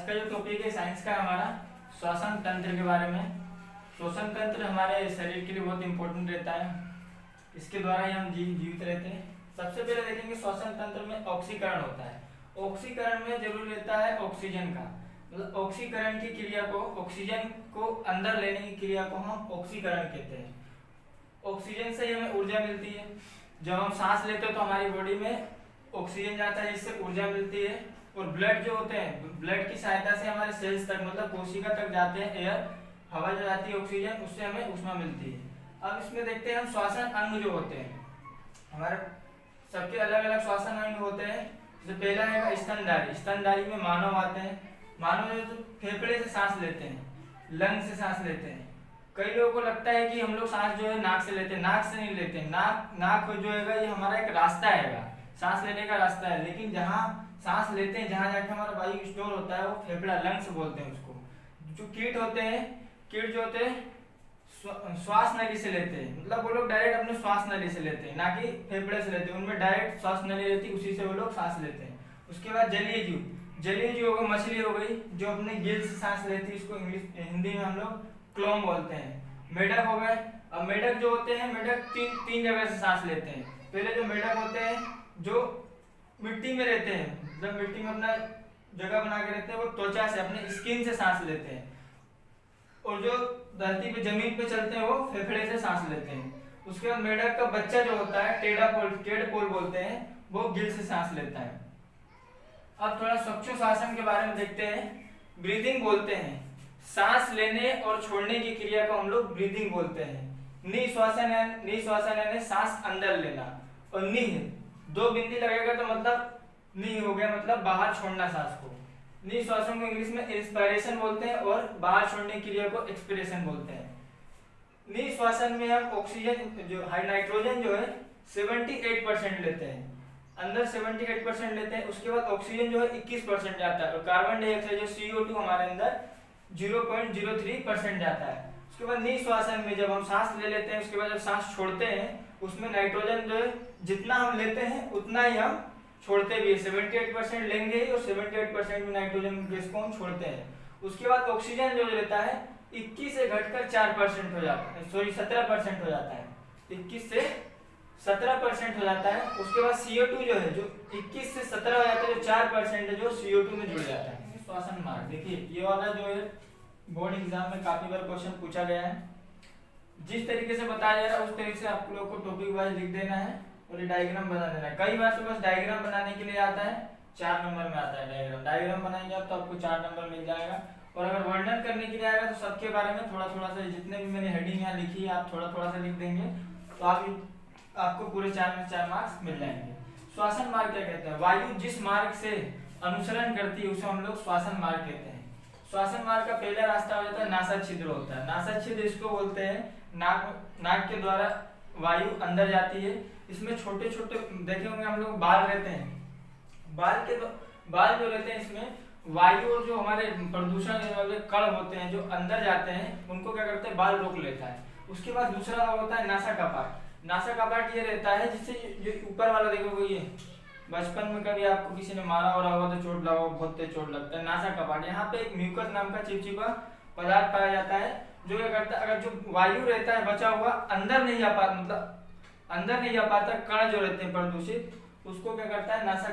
का जो टॉपिक है साइंस का हमारा श्वसन तंत्र के बारे में। श्वसन तंत्र हमारे शरीर के लिए बहुत इंपॉर्टेंट रहता है, इसके द्वारा ही हम जीवित रहते हैं। सबसे पहले देखेंगे श्वसन तंत्र में ऑक्सीकरण होता है। ऑक्सीकरण में जरूर रहता है ऑक्सीजन का, मतलब ऑक्सीकरण की क्रिया को, ऑक्सीजन को अंदर लेने की क्रिया को हम ऑक्सीकरण कहते हैं। ऑक्सीजन से हमें ऊर्जा मिलती है। जब हम सांस लेते हैं तो हमारी बॉडी में ऑक्सीजन जाता है, इससे ऊर्जा मिलती है। और ब्लड जो होते हैं, ब्लड की सहायता से हमारे सेल्स तक, मतलब कोशिका तक जाते हैं एयर, हवा जो जाती है ऑक्सीजन, उससे हमें ऊष्मा मिलती है। अब इसमें देखते हैं हम श्वसन अंग जो होते हैं, हमारे सबके अलग अलग श्वसन अंग होते हैं। जैसे पहला है स्तनधारी। स्तनधारी में मानव आते हैं। मानव जो फेफड़े से सांस लेते हैं, लंग से सांस लेते हैं। कई लोगों को लगता है कि हम लोग सांस जो है नाक से लेते हैं, नाक से नहीं लेते। नाक जो है ये हमारा एक रास्ता है, सांस लेने का रास्ता है, लेकिन जहाँ सांस लेते हैं, जहाँ जाके हमारा वायु स्टोर होता है, वो फेफड़ा, लंग्स बोलते हैं उसको। जो कीट होते हैं, कीट जो होते हैं श्वास नली से लेते हैं, मतलब वो लोग डायरेक्ट अपने श्वास नली से लेते हैं, ना कि फेफड़े से लेते हैं। उनमें डायरेक्ट श्वास नली रहती है, उसी से वो लोग सांस लेते हैं। उसके बाद जलीय जीव। जलीय जीव हो गई मछली हो गई, जो अपने गिल से सांस लेती है, इसको इंग्लिश हिंदी में हम लोग क्लोम बोलते हैं। मेढक हो गए। अब मेढक जो होते हैं, मेढक तीन जगह से सांस लेते हैं। पहले जो मेढक होते हैं जो मिट्टी में रहते हैं, जब मिट्टी में अपना जगह बना के रहते हैं, वो त्वचा से, अपने स्किन से सांस लेते हैं। और जो धरती पे जमीन पे चलते हैं, वो फेफड़े से सांस लेते हैं। उसके बाद मेढक का बच्चा जो होता है, टेडपोल बोलते हैं, वो गिल से सांस लेता है। अब थोड़ा श्वासोच्छ्वासन के बारे में देखते हैं। ब्रीदिंग बोलते हैं, सांस लेने और छोड़ने की क्रिया को हम लोग ब्रीदिंग बोलते हैं। निश्वासन यानी सांस अंदर लेना, और निह दो बिंदी लगेगा तो मतलब नी हो गया, मतलब बाहर छोड़ना सांस को। निश्वासन को इंग्लिश में इंस्पिरेशन बोलते हैं, और बाहर छोड़ने की क्रिया को एक्सपिरेशन बोलते हैं। निश्वासन में हम ऑक्सीजन जो नाइट्रोजन जो है 78% लेते हैं, अंदर 78% लेते हैं। उसके बाद ऑक्सीजन जो है 21% जाता है, और कार्बन डाइऑक्साइड जो CO2 हमारे अंदर 0.03% जाता है। उसके बाद निश्वासन में जब हम सांस ले लेते हैं, उसके बाद जब सांस छोड़ते हैं, उसमें नाइट्रोजन जो है जितना हम लेते हैं उतना ही हम छोड़ते भी है। 78% लेंगे ही, और 78% में नाइट्रोजन गैस को हम छोड़ते हैं। उसके बाद ऑक्सीजन जो रहता है 21 से घटकर 4% हो जाता है, 17% हो जाता है। 21 से 17% हो जाता है। उसके बाद CO2 जो है, जो 21 से 17 हो जाता है, जो 4% है, जो CO2 में जुड़ जाता है। श्वसन मार्ग देखिए, ये वाला जो है बोर्ड एग्जाम में काफी बार क्वेश्चन पूछा गया है। जिस तरीके से बताया जा रहा है उस तरीके से आप लोग को टॉपिक वाइज लिख देना है, और ये डायग्राम बना देना है। कई बार तो बस डायग्राम बनाने के लिए आता है, 4 नंबर में आता है डायग्राम बनाएंगे आप तो आपको 4 नंबर मिल जाएगा। और अगर वर्णन करने के लिए आएगा तो सबके बारे में थोड़ा थोड़ा सा, जितने भी मैंने हेडिंग यहाँ लिखी है, आप थोड़ा थोड़ा सा लिख देंगे तो आपको पूरे 4 में 4 मार्क्स मिल जाएंगे। श्वसन मार्ग क्या कहते हैं? वायु जिस मार्ग से अनुसरण करती है उसे हम लोग श्वसन मार्ग कहते हैं। श्वसन मार्ग का पहला रास्ता हो जाता है नासा छिद्र होता है। नासा छिद्र इसको बोलते हैं, नाक के द्वारा वायु अंदर जाती है। इसमें छोटे छोटे देखे होंगे हम लोग बाल रहते हैं, बाल जो रहते हैं, इसमें वायु और जो हमारे प्रदूषण वाले कण होते हैं जो अंदर जाते हैं, उनको क्या करते हैं, बाल रोक लेता है। उसके बाद दूसरा होता है नासा कपाट। नासा कपाट ये रहता है जिससे जो ऊपर वाला देखोगे, ये बचपन में कभी आपको किसी ने मारा हो रहा होगा तो चोट लगा, बहुत तेज चोट लगता है। नासा कपाट, यहाँ पे एक म्यूकस नाम का चिपचिपा पदार्थ पाया जाता है, जो क्या करता है, अगर जो वायु रहता है बचा हुआ अंदर नहीं जा पाता, मतलब अंदर नहीं जा पाता, कण जो रहते हैं प्रदूषित, उसको क्या करता है, नासा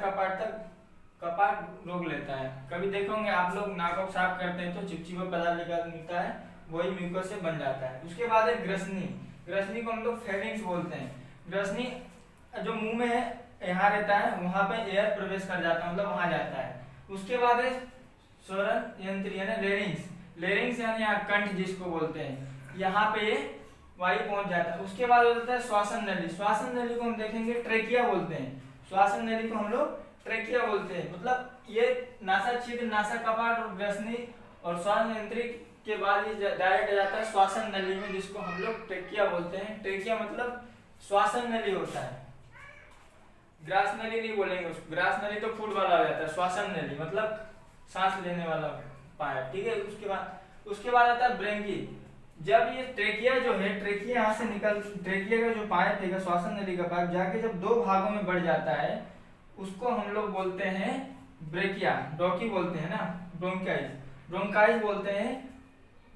कपाट रोक लेता है। कभी देखोगे आप लोग नाक साफ करते हैं तो चिपचिपा पदार्थ निकलता है, वही म्यूकस से बन जाता है। उसके बाद है ग्रसनी। ग्रसनी को हम लोग फेरिंग्स बोलते हैं। ग्रसनी जो मुंह में है, यहाँ रहता है, वहां पे एयर प्रवेश कर जाता है, मतलब वहां जाता है। उसके बाद है स्वरण यंत्र यानी लेरिंग्स। लेरिंग्स यानी यहाँ कंठ जिसको बोलते हैं, यहाँ पे ये वायु पहुंच जाता है। उसके बाद होता है श्वसन नली। श्वसन नली को हम देखेंगे ट्रेकिया बोलते हैं। श्वसन नली को हम लोग ट्रेकिया बोलते हैं, मतलब ये नासा छिद्र, नासा कपाट और ग्रसनी और श्वसन यंत्र के बाद ये डायरेक्ट जाता है श्वसन नली में, जिसको हम लोग ट्रेकिया बोलते हैं। ट्रेकिया मतलब श्वसन नली होता है, ग्रास नली नहीं बोलेंगे उसको। ग्रास नली तो फूड वाला हो जाता है, श्वसन नली मतलब सांस लेने वाला पाइप, ठीक है। उसके बाद आता है ब्रेंकी। जब ये ट्रेकिया जो है, ट्रेकिया यहाँ से ट्रेकिया का जो पाइप है, श्वसन नली का पाइप जाके जब 2 भागों में बढ़ जाता है, उसको हम लोग बोलते हैं ब्रेकिया, ब्रोंकी बोलते हैं ना, ब्रोंकाइज, ब्रोंकाइज बोलते हैं।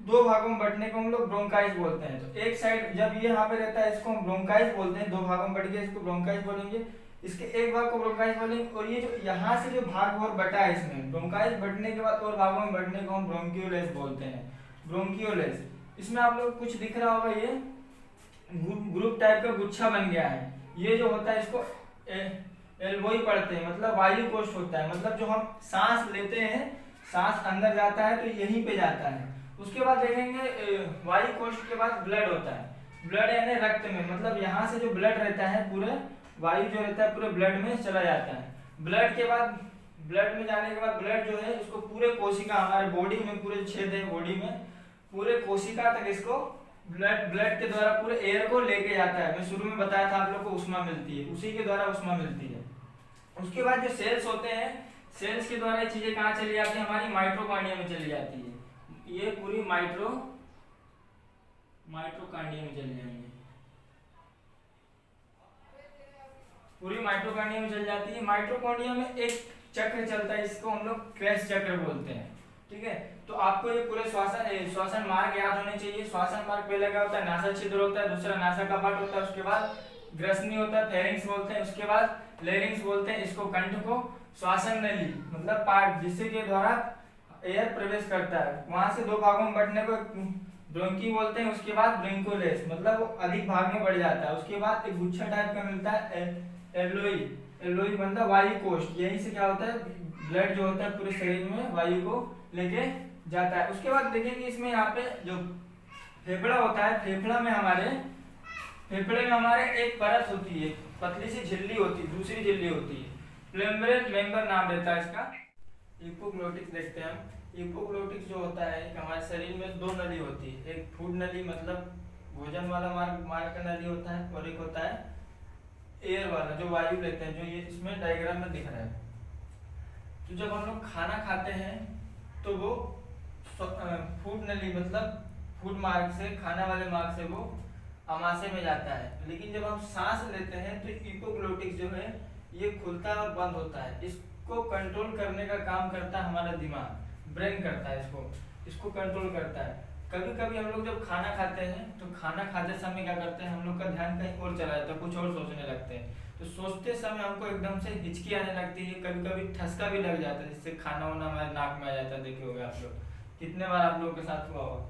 दो भागों में बंटने को हम लोग ब्रोंकाइज बोलते हैं। तो एक साइड जब ये यहाँ पे रहता है इसको हम ब्रोंकाइज बोलते हैं, दो भागों में बट गया इसको ब्रोंकाइज बोलेंगे, इसके एक भाग को ब्रोंकाइज बोलेंगे। और ये जो यहाँ से जो भाग और बटा है इसमें ब्रोंकाइज बटने के बाद और भागों में बटने को हम ब्रोंकियोलेस बोलते हैं, ब्रोंकियोलेस। इसमें आप लोग कुछ दिख रहा होगा, ये ग्रुप टाइप का गुच्छा बन गया है। ये जो होता है इसको एल्वोई पढ़ते हैं, मतलब वायु कोष्ठ होता है, मतलब जो हम सांस लेते हैं, सांस अंदर जाता है तो यहीं पे जाता है। उसके बाद देखेंगे वायु कोष्ठ के बाद ब्लड होता है, ब्लड यानी रक्त में, मतलब यहाँ से जो ब्लड रहता है पूरे वायु जो रहता है पूरे ब्लड में चला जाता है। ब्लड के बाद, ब्लड में जाने के बाद ब्लड जो है उसको पूरे कोशिका, हमारे बॉडी में पूरे छेद है बॉडी में, पूरे कोशिका तक इसको ब्लड के द्वारा पूरे एयर को लेके जाता है। मैं शुरू में बताया था आप लोग को उष्मा मिलती है, उसी के द्वारा उष्मा मिलती है। उसके बाद जो सेल्स होते हैं, सेल्स के द्वारा ये चीजें कहाँ चली जाती है, हमारी माइटोकॉन्ड्रिया में चली जाती है। ये पूरी माइटोकॉन्ड्रिया में चली जाएंगे, पूरी माइटोकॉन्ड्रिया में चल जाती है। माइटोकॉन्ड्रिया में एक चक्र चलता है, इसको हम लोग क्रेस चक्र बोलते हैं, ठीक है। तो आपको ये पूरे श्वसन मार्ग याद होने चाहिए। श्वसन मार्ग पहले क्या होता है, नासा छिद्र होता है, दूसरा नासा का पार्ट होता है, उसके बाद ग्रसनी होता है, फेरिंग्स बोलते हैं, उसके बाद लेरिंग्स बोलते हैं। इसको कंठ को श्वसन नली मतलब पार्ट जिससे के द्वारा एयर प्रवेश करता है, वहां से दो भागों में बंटने को ब्रोंकी बोलते हैं। उसके बाद ब्रोंकोलेस मतलब वो अधिक भाग में बढ़ जाता है। उसके बाद एक गुच्छा टाइप का मिलता है एल्वोई, एल्वोई मतलब वायु कोष्ठ। यहीं से क्या होता है, ब्लड जो होता है पूरे शरीर में वायु को लेके जाता है। उसके बाद देखेंगे इसमें यहाँ पे जो फेफड़ा होता है, फेफड़े में हमारे एक परत होती है, पतली सी झिल्ली होती है, दूसरी झिल्ली होती है, प्लेम्ब्रेन मेंबर नाम रहता है इसका। इपोग्लोटिक्स देखते हैं हम। इपोग्लोटिक्स जो होता है, हमारे शरीर में दो नली होती है, एक फूड नली मतलब भोजन वाला मार्ग का नली होता है, और एक होता है एयर वाला जो वायु लेते हैं, जो ये इसमें डायग्राम में दिख रहा है। तो जब हम लोग खाना खाते हैं तो वो फूड नली मतलब फूड मार्ग से, खाना वाले मार्ग से वो आमाशय में जाता है। लेकिन जब हम सांस लेते हैं तो इपोग्लोटिक्स जो है ये खुलता है और बंद होता है। इसको कंट्रोल करने का काम करता है हमारा दिमाग, ब्रेन करता है इसको कंट्रोल करता है। कभी कभी हम लोग जब खाना खाते हैं तो खाना खाते समय क्या करते हैं, हम लोग का ध्यान कहीं और चला जाता है, कुछ और सोचने लगते हैं। तो सोचते समय हमको एकदम से हिचकी आने लगती है, कभी कभी ठसका भी लग जाता है, जिससे खाना वाना हमारे नाक में आ जाता है। देखे होंगे आप लोग, कितने बार आप लोगों के साथ हुआ होगा।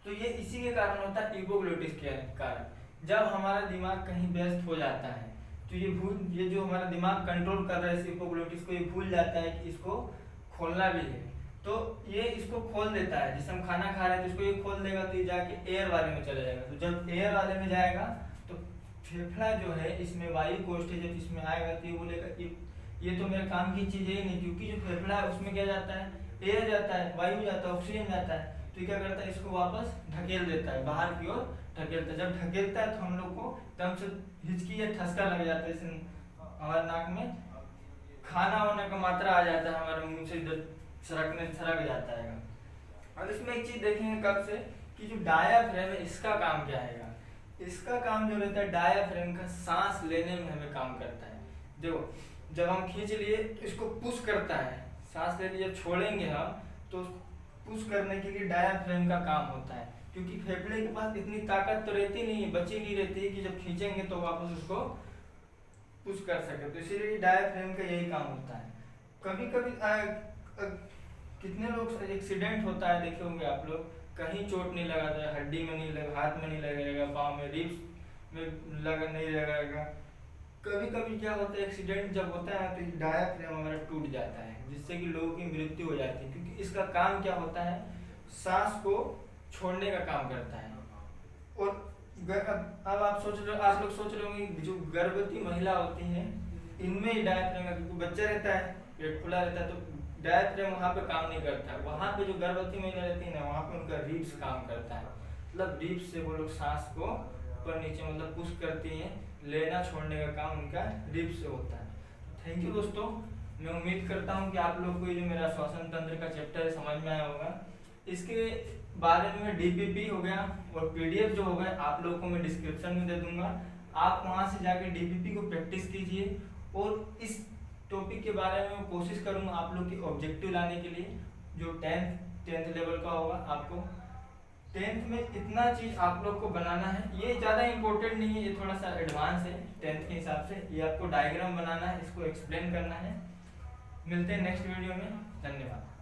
तो ये इसी के कारण होता है, इपोग्लोटिक्स के कारण। जब हमारा दिमाग कहीं व्यस्त हो जाता है तो ये जो हमारा दिमाग कंट्रोल कर रहा है इस इपोग्लोटिक्स को, ये भूल जाता है कि इसको खोलना भी है, तो ये इसको खोल देता है। जैसे हम खाना खा रहे हैं तो इसको ये खोल देगा, तो ये जाके एयर वाले में चला जाएगा। तो जब एयर वाले में जाएगा तो फेफड़ा जो है इसमें वायु कोष्ठ है, जब इसमें आएगा तो ये बोलेगा ये तो मेरे काम की चीज ही नहीं, क्योंकि जो फेफड़ा है उसमें क्या जाता है, एयर जाता है, वायु जाता है, ऑक्सीजन जाता है। तो क्या करता है, इसको वापस ढकेल देता है, बाहर की ओर ढकेलता है। जब ढकेलता है तो हम लोग को एकदम से हिचकी या ठसका लग जाता है, हमारे नाक में खाना वाना का मात्रा आ जाता है, हमारे मुंह से सरक जाता है। अब इसमें एक चीज देखेंगे कब से कि जो डायाफ्रेम है इसका काम क्या है। इसका काम जो रहता है, डायाफ्रेम का सांस लेने में हमें काम करता है। देखो जब हम खींच लिए तो इसको पुश करता है, सांस ले लिए, जब छोड़ेंगे हम तो पुश करने के लिए डायाफ्रेम का काम होता है। क्योंकि फेफड़े के पास इतनी ताकत तो रहती नहीं है, बची नहीं रहती है कि जब खींचेंगे तो वापस उसको पुश कर सके। तो इसीलिए डायाफ्रेम का यही काम होता है। कभी कभी कितने लोग एक्सीडेंट होता है, देखे होंगे आप लोग, कहीं चोट नहीं लगा था, हड्डी में नहीं लगा, हाथ में नहीं लगेगा, पाँव में, रिब्स में लगा नहीं लगेगा। कभी कभी क्या होता है, एक्सीडेंट जब होता है तो डायाफ्रेम हमारा टूट जाता है, जिससे कि लोगों की मृत्यु हो जाती है। क्योंकि इसका काम क्या होता है, सांस को छोड़ने का काम करता है। और अब आप लोग सोच रहे होंगे जो गर्भवती महिला होती है इनमें डायाफ्रेम का, क्योंकि बच्चा रहता है, पेट खुला रहता है, तो डायाफ्रेम वहाँ पे काम नहीं करता। वहाँ पे जो गर्भवती महिला रहती है ना, वहाँ पे उनका रिब्स काम करता है। मतलब रिब्स से वो लोग सांस को ऊपर नीचे मतलब पुश करती हैं, लेना छोड़ने का काम उनका रिब्स से होता है। थैंक यू दोस्तों, मैं उम्मीद करता हूँ कि आप लोग को ये जो मेरा श्वसन तंत्र का चैप्टर है समझ में आया होगा। इसके बारे में डीपीपी हो गया और पीडीएफ जो होगा आप लोगों को मैं डिस्क्रिप्शन में दे दूंगा। आप वहाँ से जाके डीपीपी को प्रैक्टिस कीजिए और इस टॉपिक के बारे में कोशिश करूँगा आप लोग की ऑब्जेक्टिव लाने के लिए, जो टेंथ लेवल का होगा। आपको 10th में इतना चीज़ आप लोग को बनाना है, ये ज़्यादा इंपॉर्टेंट नहीं है, ये थोड़ा सा एडवांस है 10th के हिसाब से। ये आपको डायग्राम बनाना है, इसको एक्सप्लेन करना है। मिलते हैं नेक्स्ट वीडियो में, धन्यवाद।